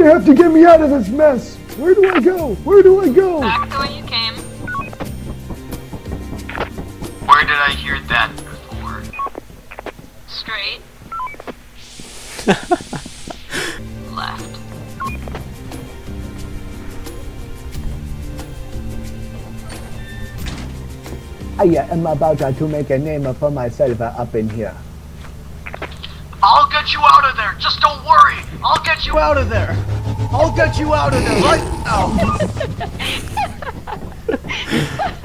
have to get me out of this mess. Where do I go? Where do I go? Back the way you came. Where did I hear that before? Straight. Left. I am about to make a name for myself up in here. I'll get you out of there. Just don't worry. I'll get you out of there. I'll get you out of there right now.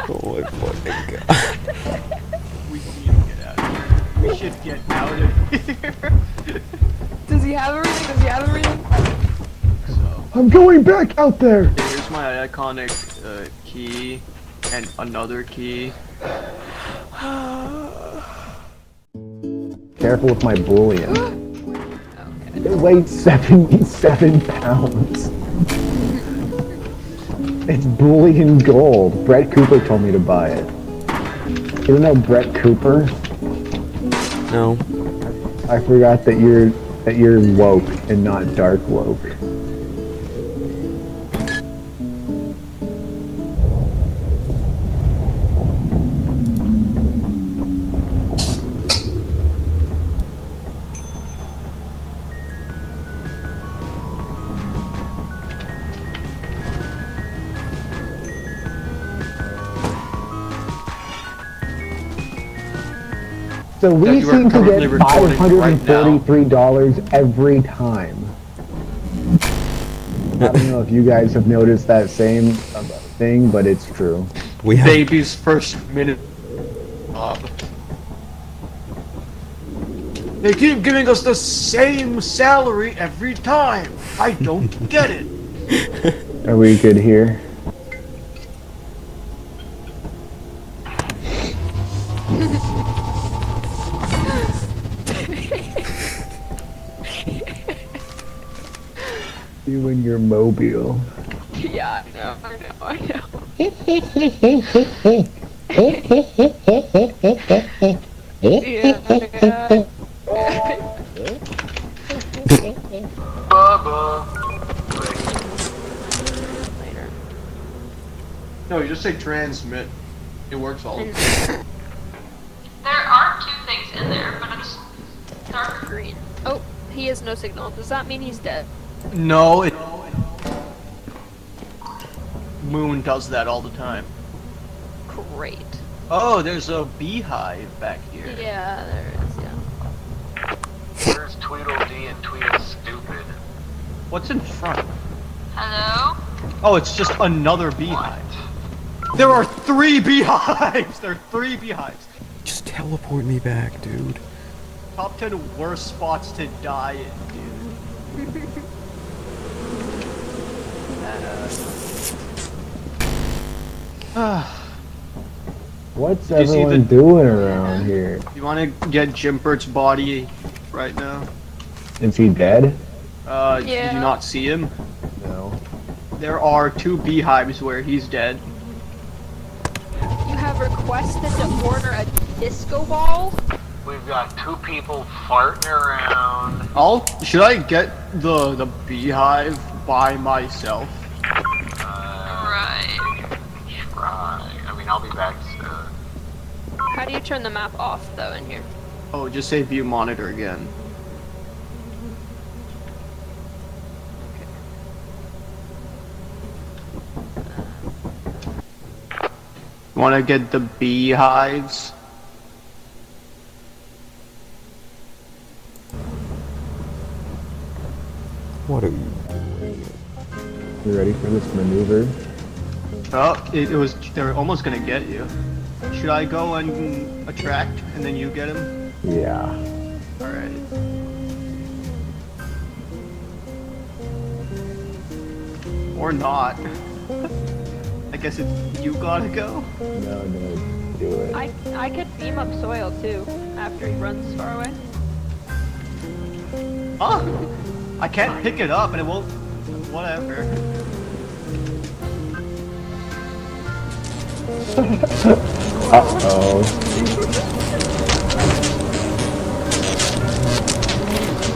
Oh my fucking god. We need to get out of here. We should get out of here. Does he have everything? Does he have everything? So, I'm going back out there. here's my iconic key and another key. Careful with my bullion. It weighs 77 pounds. It's bullion gold. Brett Cooper told me to buy it. You don't know Brett Cooper? No. I forgot that you're woke and not dark woke. So we you are seem to currently get recording right $543 every time. I don't know if you guys have noticed that same thing, but it's true. We have Baby's first minute. They keep giving us the same salary every time. I don't get it. Are we good here? You and your mobile. Yeah, I know. Yeah. Later. No, you just say transmit. It works all the time. There are two things in there, but it's dark green. Oh, he has no signal. Does that mean he's dead? No, it. Moon does that all the time. Great. Oh, there's a beehive back here. Yeah, there is, yeah. Where's Tweedledee and Tweedlestupid? What's in front? Hello? Oh, it's just another beehive. There are 3 beehives! There are 3 beehives. just teleport me back, dude. Top 10 worst spots to die in, dude. What's Do you see everyone the- doing around here? You wanna get Jimpert's body right now? Is he dead? Did Yeah. you not see him? No. There are 2 beehives where he's dead. You have requested to order a disco ball? We've got 2 people farting around. Should I get the beehive by myself? Right. Try. I mean, I'll be back soon. How do you turn the map off, though, in here? Oh, just say view monitor again. Want to get the beehives? What are you? You ready for this maneuver? Oh, they're almost gonna get you. Should I go and attract and then you get him? Yeah. Alright. Or not. I guess you gotta go? No, do it. I could beam up Soil, too, after he runs far away. Huh? I can't pick it up and it won't. Whatever. Uh-oh.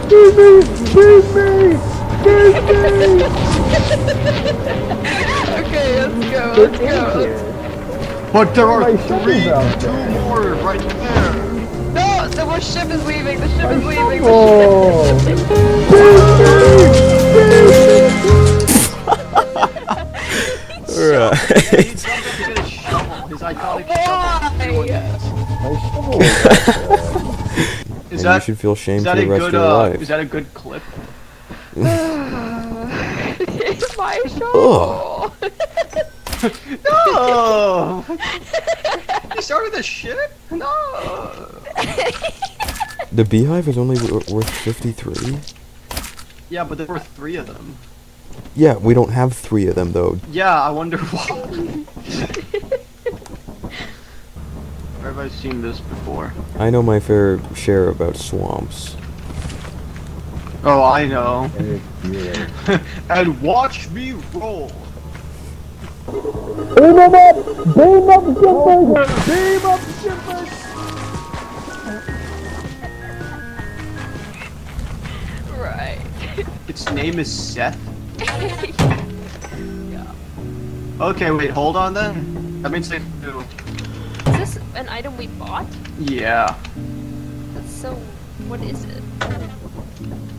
Save me! Save me! Save me! They're Let's in go. here. But there are My ship three, is out two there. more right there. No, the ship is leaving. The ship is leaving. Oh. Yeah, he Right. comes up to get his shovel, his iconic Why? My shovel is shovel. Is And you that, should feel is shame that for a the rest good, of your life. is that a good clip? It's my shovel. No! You started the shit? No! The beehive is only worth 53? Yeah, but there were 3 of them. Yeah, we don't have 3 of them though. Yeah, I wonder why. Where have I seen this before? I know my fair share about swamps. Oh, I know. here. And watch me roll. Beam him up! Beam up, shippers! Beam up, shippers! Right. Its name is Seth. Yeah. Okay, wait, hold on then. That means they do. Is this an item we bought? Yeah. That's so. What is it?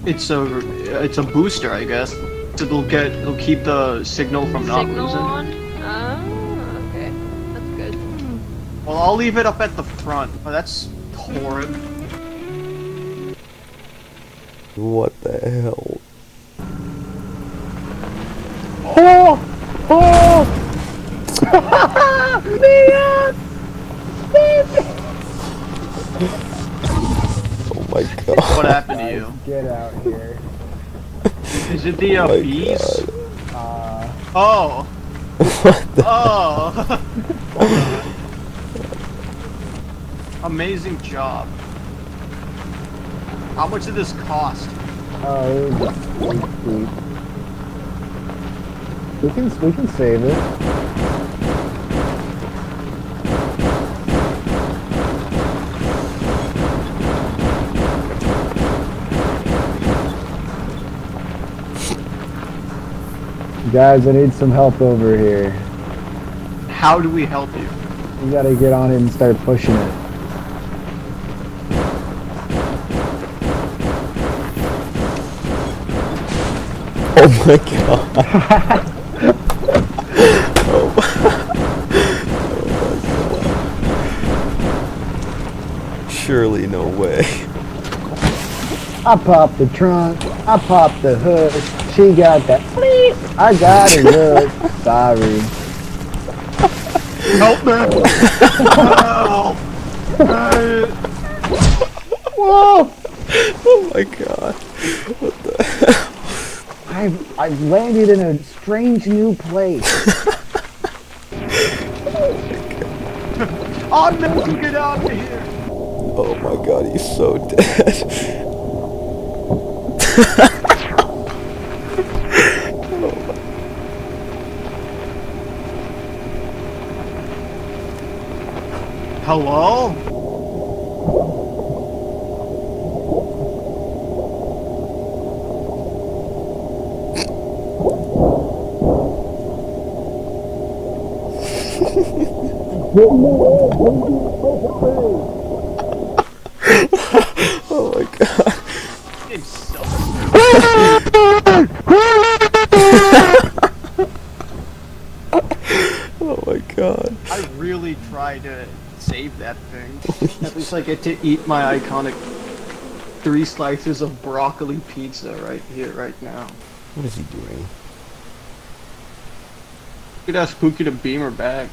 It's a booster, I guess. So it'll keep the signal from not Signal losing. on? Oh, okay. That's good. Well, I'll leave it up at the front. Oh, that's horrid. What the hell? Oh! Oh! Oh my god. What happened to you? Get out here. Is it the Oh my bees? God. Oh. What the Oh. Amazing job. How much did this cost? Oh, it was sweet. We can save it. Guys, I need some help over here. How do we help you? You gotta get on it and start pushing it. Oh my god. Oh my god. Surely no way. I popped the trunk, I popped the hood, she got that bleep, I got a look, sorry. Help me! Help! Whoa! Oh my god. What the hell? I've landed in a strange new place. I'm gonna get out of here! Oh my god, he's so dead. Hello? Oh my god. It sucks. Oh my god. I really tried to save that thing. At least I get to eat my iconic 3 slices of broccoli pizza right here, right now. What is he doing? You could ask Pookie to beam her back.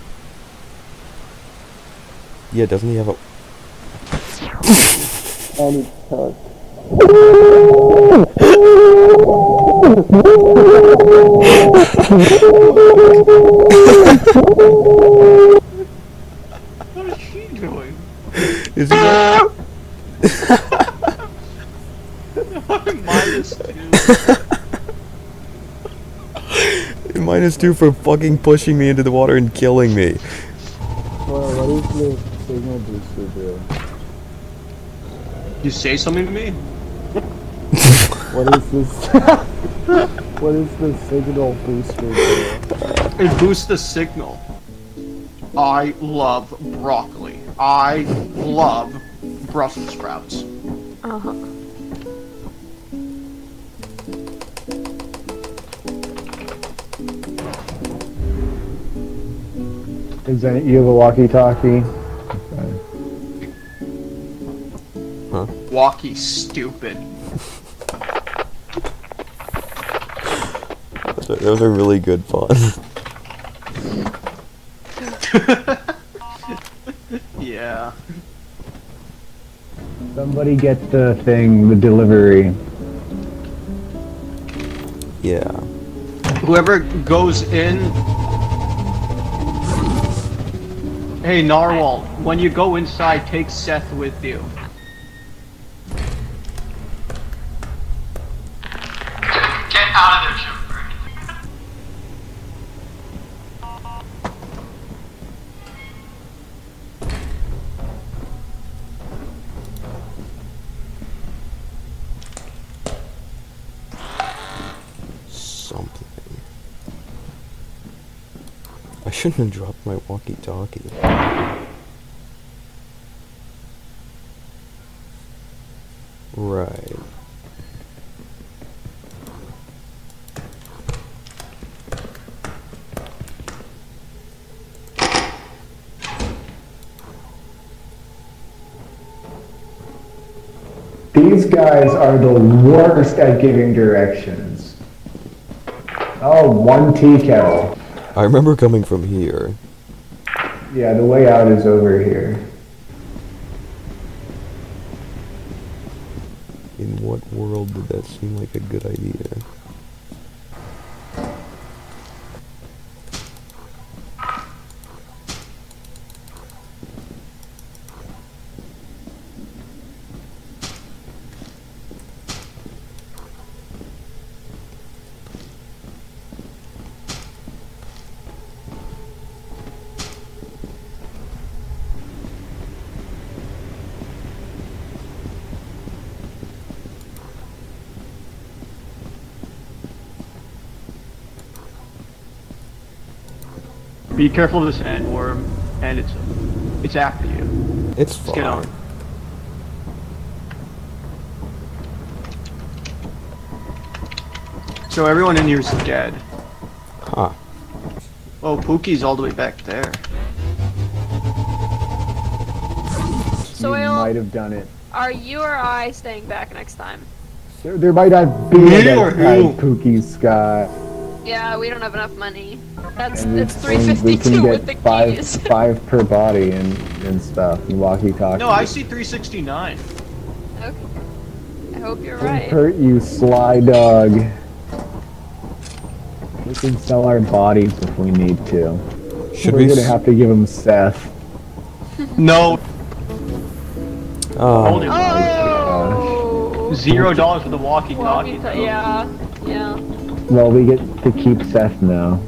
Yeah, doesn't he have a... What is she doing? Is he not... -2. -2 for fucking pushing me into the water and killing me. Well, what is the signal booster do? You say something to me? What is this? What is the signal booster do? It boosts the signal. I love broccoli. I love Brussels sprouts. Uh-huh. Is that you have a walkie-talkie? Walkie stupid. Those are really good fun. Yeah. Somebody get the thing, the delivery. Yeah. Whoever goes in. Hey Narwhal, when you go inside, take Seth with you. Get out of there, Jim. Something. I shouldn't have dropped my walkie-talkie. Right. These guys are the worst at giving directions. Oh, one tea kettle. I remember coming from here. Yeah, the way out is over here. In what world did that seem like a good idea? Be careful of this sandworm, and it's after you. It's Let's get on. fine. So everyone in here's dead. Huh. Oh, Pookie's all the way back there. So You Will, might have done it. are you or I staying back next time? There might not be Me a or next time, who? Pookie Scott. Yeah, we don't have enough money. That's And it's we can 352 with the get five, keys. 5 per body and stuff, and walkie-talkie. No, I see 369. Okay. I hope you're Don't right. hurt you, sly dog. We can sell our bodies if we need to. Should We're we? gonna have to give him Seth. No, Oh, only Oh! $0 for the walkie-talkie. Yeah, yeah. Well, we get to keep Seth now.